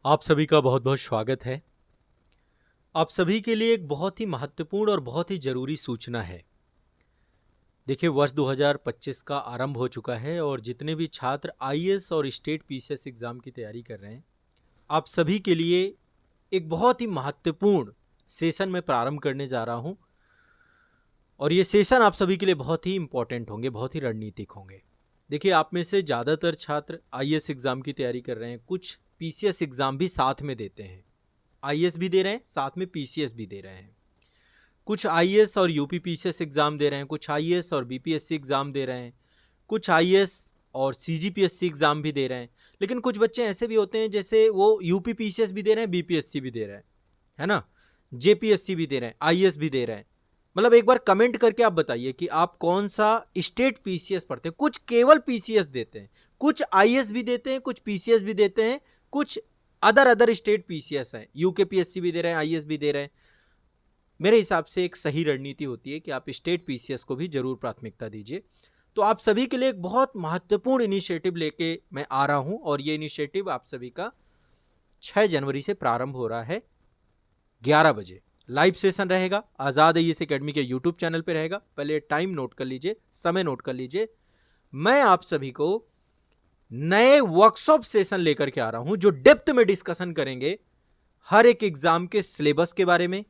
आप सभी का बहुत बहुत स्वागत है। आप सभी के लिए एक बहुत ही महत्वपूर्ण और बहुत ही ज़रूरी सूचना है। देखिए, वर्ष 2025 का आरंभ हो चुका है और जितने भी छात्र आईएएस और स्टेट पीसीएस एग्ज़ाम की तैयारी कर रहे हैं, आप सभी के लिए एक बहुत ही महत्वपूर्ण सेशन में प्रारंभ करने जा रहा हूं। और ये सेशन आप सभी के लिए बहुत ही इम्पोर्टेंट होंगे, बहुत ही रणनीतिक होंगे। देखिए, आप में से ज़्यादातर छात्र आईएएस एग्ज़ाम की तैयारी कर रहे हैं, कुछ पीसीएस एग्ज़ाम भी साथ में देते हैं। आईएएस भी दे रहे हैं, साथ में पीसीएस भी दे रहे हैं। कुछ आईएएस और यूपी पीसीएस एग्ज़ाम दे रहे हैं, कुछ आईएएस और बीपीएससी एग्ज़ाम दे रहे हैं, कुछ आईएएस और सीजीपीएससी एग्ज़ाम भी दे रहे हैं। लेकिन कुछ बच्चे ऐसे भी होते हैं जैसे वो यूपी पीसीएस भी दे रहे हैं, बीपीएससी भी दे रहे हैं, है ना, जेपीएससी भी दे रहे हैं, आईएएस भी दे रहे हैं। मतलब एक बार कमेंट करके आप बताइए कि आप कौन सा स्टेट पीसीएस पढ़ते हैं। कुछ केवल पीसीएस देते हैं, कुछ आईएएस भी देते हैं, कुछ पीसीएस भी देते हैं, कुछ अदर स्टेट पीसीएस हैं, यूकेपीएससी भी दे रहे हैं, आईएएस भी दे रहे हैं। मेरे हिसाब से एक सही रणनीति होती है कि आप स्टेट पीसीएस को भी जरूर प्राथमिकता दीजिए। तो आप सभी के लिए एक बहुत महत्वपूर्ण इनिशिएटिव लेके मैं आ रहा हूं और ये इनिशिएटिव आप सभी का 6 जनवरी से प्रारंभ हो रहा है। 11 बजे लाइव सेशन रहेगा, आज़ाद आईएएस एकेडमी के यूट्यूब चैनल पे रहेगा। पहले टाइम नोट कर लीजिए, समय नोट कर लीजिए। मैं आप सभी को नए वर्कशॉप सेशन लेकर के आ रहा हूं जो डेप्थ में डिस्कशन करेंगे हर एक एग्जाम के सिलेबस के बारे में,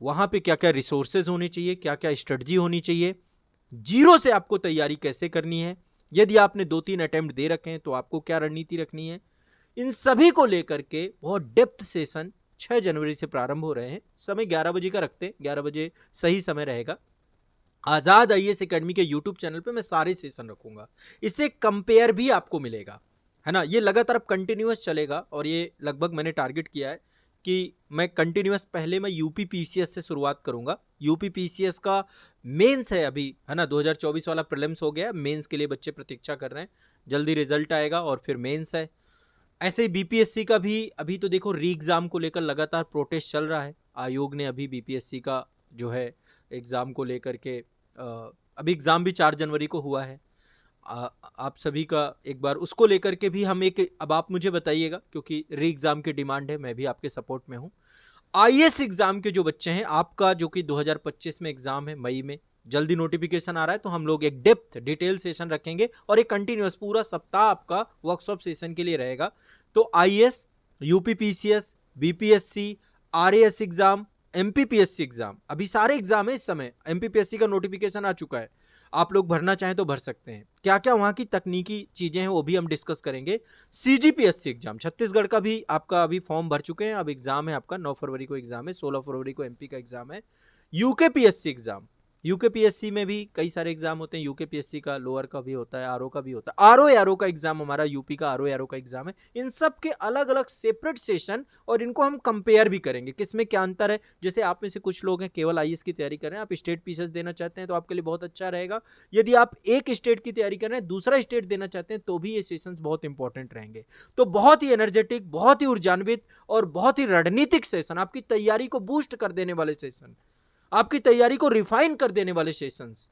वहां पे क्या क्या रिसोर्सेज होने चाहिए, क्या क्या स्ट्रेटजी होनी चाहिए, जीरो से आपको तैयारी कैसे करनी है, यदि आपने 2-3 अटेम्प्ट दे रखे हैं तो आपको क्या रणनीति रखनी है। इन सभी को लेकर के बहुत डेप्थ सेशन 6 जनवरी से प्रारंभ हो रहे हैं। समय 11 बजे का रखते हैं, 11 बजे सही समय रहेगा। आज़ाद आईएएस एकेडमी के यूट्यूब चैनल पे मैं सारे सेशन रखूंगा, इससे कंपेयर भी आपको मिलेगा, है ना। ये लगातार अब कंटिन्यूअस चलेगा और ये लगभग मैंने टारगेट किया है कि मैं कंटिन्यूअस पहले मैं यूपी पीसीएस से शुरुआत करूंगा। यूपी पीसीएस का मेंस है अभी, है ना, 2024 वाला प्रीलिम्स हो गया, मेंस के लिए बच्चे प्रतीक्षा कर रहे हैं, जल्दी रिजल्ट आएगा और फिर मेंस है। ऐसे ही बीपीएससी का भी अभी तो देखो री एग्ज़ाम को लेकर लगातार प्रोटेस्ट चल रहा है। आयोग ने अभी बीपीएससी का जो है एग्ज़ाम को लेकर के अभी एग्ज़ाम भी 4 जनवरी को हुआ है। आप सभी का एक बार उसको लेकर के भी हम एक, अब आप मुझे बताइएगा क्योंकि री एग्ज़ाम की डिमांड है, मैं भी आपके सपोर्ट में हूँ। आईएएस एग्ज़ाम के जो बच्चे हैं, आपका जो कि 2025 में एग्ज़ाम है, मई में जल्दी नोटिफिकेशन आ रहा है, तो हम लोग एक डेप्थ डिटेल सेशन रखेंगे और एक कंटिन्यूअस पूरा सप्ताह आपका वर्कशॉप सेशन के लिए रहेगा। तो IAS, UP PCS, BPSC, RAS exam, MPPSC exam, अभी सारे एग्ज़ाम है इस समय। एमपीपीएससी का नोटिफिकेशन आ चुका है, आप लोग भरना चाहें तो भर सकते हैं। क्या क्या वहाँ की तकनीकी चीज़ें हैं वो भी हम डिस्कस करेंगे। सीजीपीएससी एग्जाम छत्तीसगढ़ का भी आपका अभी फॉर्म भर चुके हैं, अब एग्जाम है आपका 9 फरवरी को एग्जाम है, 16 फरवरी को एमपी का एग्जाम है। यूकेपीएससी एग्जाम, यूकेपीएससी में भी कई सारे एग्जाम होते हैं, यूकेपीएससी का लोअर का भी होता है, आरओ का भी होता है, आरओ का एग्जाम हमारा यूपी का आरओ का एग्जाम है। इन सब के अलग अलग सेपरेट सेशन और इनको हम कंपेयर भी करेंगे किसमें क्या अंतर है। जैसे आप में से कुछ लोग हैं केवल आईएएस की तैयारी कर रहे हैं, आप स्टेट पीसीएस देना चाहते हैं तो आपके लिए बहुत अच्छा रहेगा। यदि आप एक स्टेट की तैयारी कर रहे हैं, दूसरा स्टेट देना चाहते हैं, तो भी ये सेशंस बहुत इंपॉर्टेंट रहेंगे। तो बहुत ही एनर्जेटिक, बहुत ही ऊर्जान्वित और बहुत ही रणनीतिक सेशन, आपकी तैयारी को बूस्ट कर देने वाले सेशन, आपकी तैयारी को रिफाइन कर देने वाले सेशंस,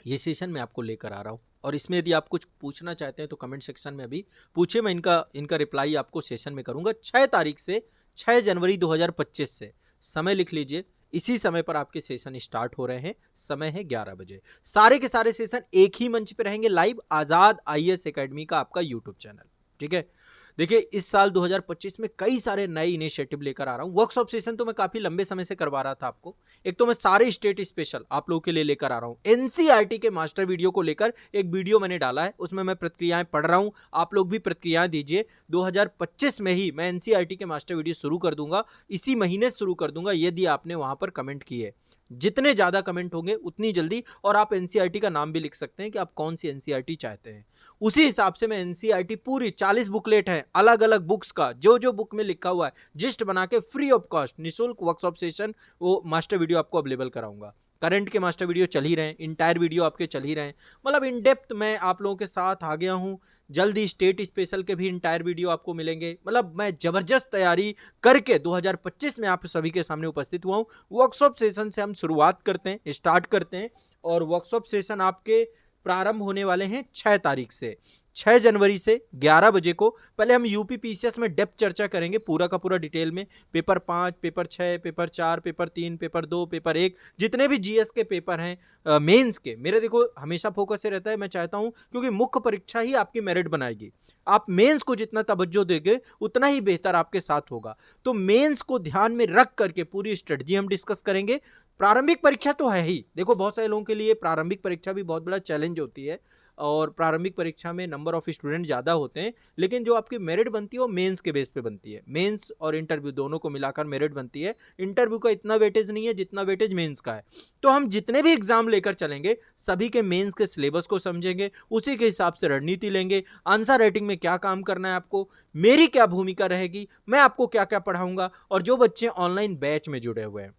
ये सेशन मैं आपको लेकर आ रहा हूं। और इसमें यदि आप कुछ पूछना चाहते हैं तो कमेंट सेक्शन में अभी पूछिए, मैं इनका रिप्लाई आपको सेशन में करूंगा। 6 तारीख से 6 जनवरी 2025 से, समय लिख लीजिए, इसी समय पर आपके सेशन स्टार्ट हो रहे हैं। समय है 11 बजे। सारे के सारे सेशन एक ही मंच पे रहेंगे लाइव, आज़ाद आईएएस एकेडमी का आपका यूट्यूब चैनल, ठीक है। देखिए, इस साल 2025 में कई सारे नए इनिशिएटिव लेकर आ रहा हूं। वर्कशॉप सेशन तो मैं काफी लंबे समय से करवा रहा था आपको। एक तो मैं सारे स्टेट स्पेशल आप लोगों के लिए लेकर आ रहा हूं। एनसीईआरटी के मास्टर वीडियो को लेकर एक वीडियो मैंने डाला है, उसमें मैं प्रतिक्रियाएं पढ़ रहा हूं, आप लोग भी प्रतिक्रियाएं दीजिए। 2025 में ही मैं एनसीईआरटी के मास्टर वीडियो शुरू कर दूंगा, इसी महीने शुरू कर दूंगा, यदि आपने वहां पर कमेंट किए। जितने ज़्यादा कमेंट होंगे उतनी जल्दी, और आप एनसीईआरटी का नाम भी लिख सकते हैं कि आप कौन सी एनसीईआरटी चाहते हैं। उसी हिसाब से मैं एनसीईआरटी पूरी 40 बुकलेट है अलग अलग बुक्स का, जो जो बुक में लिखा हुआ है जिस्ट बना के फ्री ऑफ कॉस्ट निःशुल्क वर्कशॉप सेशन वो मास्टर वीडियो आपको अवेलेबल कराऊंगा। करंट के मास्टर वीडियो चल ही रहे हैं, इंटायर वीडियो आपके चल ही रहे हैं, मतलब इन डेप्थ मैं आप लोगों के साथ आ गया हूं। जल्दी स्टेट स्पेशल के भी इंटायर वीडियो आपको मिलेंगे। मतलब मैं जबरदस्त तैयारी करके 2025 में आप सभी के सामने उपस्थित हुआ हूं। वर्कशॉप सेशन से हम शुरुआत करते हैं, स्टार्ट करते हैं, और वर्कशॉप सेशन आपके प्रारंभ होने वाले हैं 6 तारीख से। 6 जनवरी से 11 बजे को पहले हम यूपी पीसीएस में डेप्थ चर्चा करेंगे, पूरा का पूरा डिटेल में। Paper 5, paper 6, paper 4, paper 3, paper 2, paper 1, जितने भी जीएस के पेपर हैं मेंस के, मेरे देखो हमेशा फोकस से रहता है, मैं चाहता हूं क्योंकि मुख्य परीक्षा ही आपकी मेरिट बनाएगी। आप मेंस को जितना तवज्जो देंगे उतना ही बेहतर आपके साथ होगा। तो मेंस को ध्यान में रख करके पूरी स्ट्रेटजी हम डिस्कस करेंगे। प्रारंभिक परीक्षा तो है ही, देखो बहुत सारे लोगों के लिए प्रारंभिक परीक्षा भी बहुत बड़ा चैलेंज होती है और प्रारंभिक परीक्षा में नंबर ऑफ स्टूडेंट ज़्यादा होते हैं, लेकिन जो आपकी मेरिट बनती है वो मेंस के बेस पे बनती है। मेंस और इंटरव्यू दोनों को मिलाकर मेरिट बनती है। इंटरव्यू का इतना वेटेज नहीं है जितना वेटेज मेंस का है। तो हम जितने भी एग्जाम लेकर चलेंगे सभी के मेंस के सिलेबस को समझेंगे, उसी के हिसाब से रणनीति लेंगे। आंसर राइटिंग में क्या काम करना है आपको, मेरी क्या भूमिका रहेगी, मैं आपको क्या क्या पढ़ाऊंगा, और जो बच्चे ऑनलाइन बैच में जुड़े हुए हैं,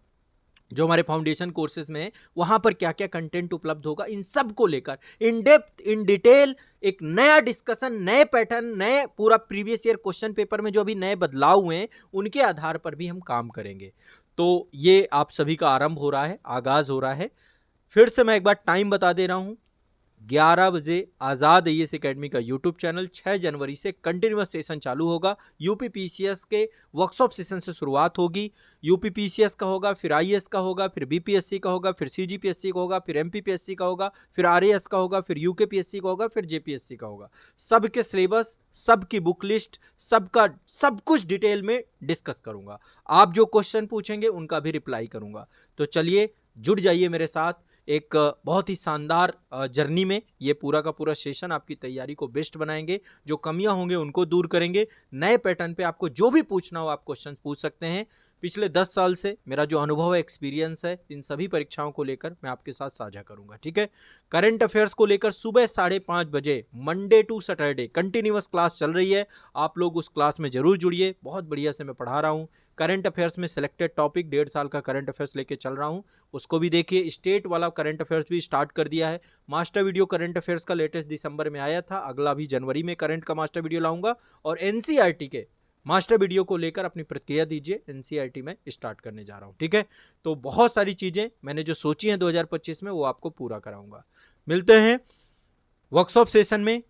जो हमारे फाउंडेशन कोर्सेज में है, वहां पर क्या क्या कंटेंट उपलब्ध होगा, इन सब को लेकर इन डेप्थ इन डिटेल एक नया डिस्कशन, नए पैटर्न, नए पूरा प्रीवियस ईयर क्वेश्चन पेपर में जो अभी नए बदलाव हुए हैं उनके आधार पर भी हम काम करेंगे। तो ये आप सभी का आरंभ हो रहा है, आगाज हो रहा है। फिर से मैं एक बार टाइम बता दे रहा हूं, 11 बजे आज़ाद आईएएस एकेडमी का यूट्यूब चैनल। 6 जनवरी से कंटिन्यूअस सेशन चालू होगा। यूपी पीसीएस के वर्कशॉप सेशन से शुरुआत होगी। यूपी पीसीएस का होगा, फिर आईएएस का होगा, फिर बीपीएससी का होगा, फिर सीजीपीएससी का होगा, फिर एमपीपीएससी का होगा, फिर आरएएस का होगा, फिर यूकेपीएससी का होगा, फिर जेपीएससी का होगा। सबके सिलेबस, सबकी बुक लिस्ट, सबका सब कुछ डिटेल में डिस्कस करूंगा। आप जो क्वेश्चन पूछेंगे उनका भी रिप्लाई करूंगा। तो चलिए जुड़ जाइए मेरे साथ एक बहुत ही शानदार जर्नी में। ये पूरा का पूरा सेशन आपकी तैयारी को बेस्ट बनाएंगे, जो कमियां होंगे उनको दूर करेंगे। नए पैटर्न पे आपको जो भी पूछना हो आप क्वेश्चन पूछ सकते हैं। पिछले 10 साल से मेरा जो अनुभव है, एक्सपीरियंस है, इन सभी परीक्षाओं को लेकर मैं आपके साथ साझा करूंगा, ठीक है। करंट अफेयर्स को लेकर सुबह 5:30 बजे Monday to Saturday continuous class चल रही है। आप लोग उस क्लास में जरूर जुड़िए, बहुत बढ़िया से मैं पढ़ा रहा हूँ। करंट अफेयर्स में सिलेक्टेड टॉपिक 1.5 साल का करंट अफेयर्स लेके चल रहा हूँ, उसको भी देखिए। स्टेट वाला करंट अफेयर्स भी स्टार्ट कर दिया है। मास्टर वीडियो करंट अफेयर्स का लेटेस्ट दिसंबर में आया था, अगला भी जनवरी में करंट का मास्टर वीडियो लाऊंगा। और एनसीईआरटी के मास्टर वीडियो को लेकर अपनी प्रतिक्रिया दीजिए, एनसीईआरटी में स्टार्ट करने जा रहा हूं, ठीक है। तो बहुत सारी चीजें मैंने जो सोची हैं 2025 में वो आपको पूरा कराऊंगा। मिलते हैं वर्कशॉप सेशन में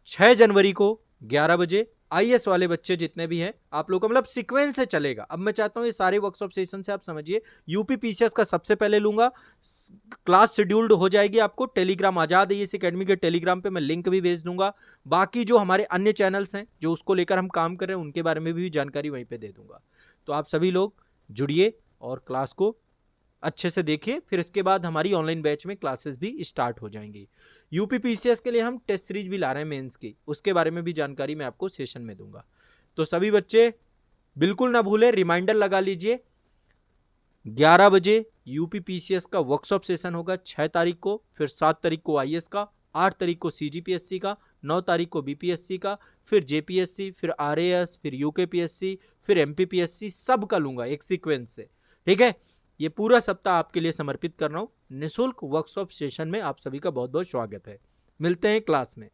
6 जनवरी को 11 बजे। आईएएस वाले बच्चे जितने भी हैं आप लोग का मतलब सीक्वेंस से चलेगा। अब मैं चाहता हूं ये सारे वर्कशॉप सेशन से आप समझिए। यूपी पीसीएस का सबसे पहले लूंगा, क्लास शेड्यूल्ड हो जाएगी आपको टेलीग्राम, आजाद आईएएस एकेडमी के टेलीग्राम पे मैं लिंक भी भेज दूंगा। बाकी जो हमारे अन्य चैनल्स हैं जो उसको लेकर हम काम कर रहे हैं उनके बारे में भी जानकारी वहीं पर दे दूंगा। तो आप सभी लोग जुड़िए और क्लास को अच्छे से देखिए। फिर इसके बाद हमारी ऑनलाइन बैच में क्लासेस भी स्टार्ट हो जाएंगी। यूपी पीसीएस के लिए हम टेस्ट सीरीज भी ला रहे हैं मेंस की, उसके बारे में भी जानकारी मैं आपको सेशन में दूंगा। तो सभी बच्चे बिल्कुल ना भूलें, रिमाइंडर लगा लीजिए, 11 बजे यूपी पीसीएस का वर्कशॉप सेशन होगा 6 तारीख को, फिर 7 तारीख को आईएएस का, 8 तारीख को सीजीपीएससी का, 9 तारीख को बीपीएससी का, फिर जेपीएससी, फिर आरएएस, फिर यूकेपीएससी, फिर एमपीपीएससी, सब का लूंगा एक सीक्वेंस से, ठीक है। ये पूरा सप्ताह आपके लिए समर्पित कर रहा हूं। निःशुल्क वर्कशॉप सेशन में आप सभी का बहुत बहुत स्वागत है। मिलते हैं क्लास में।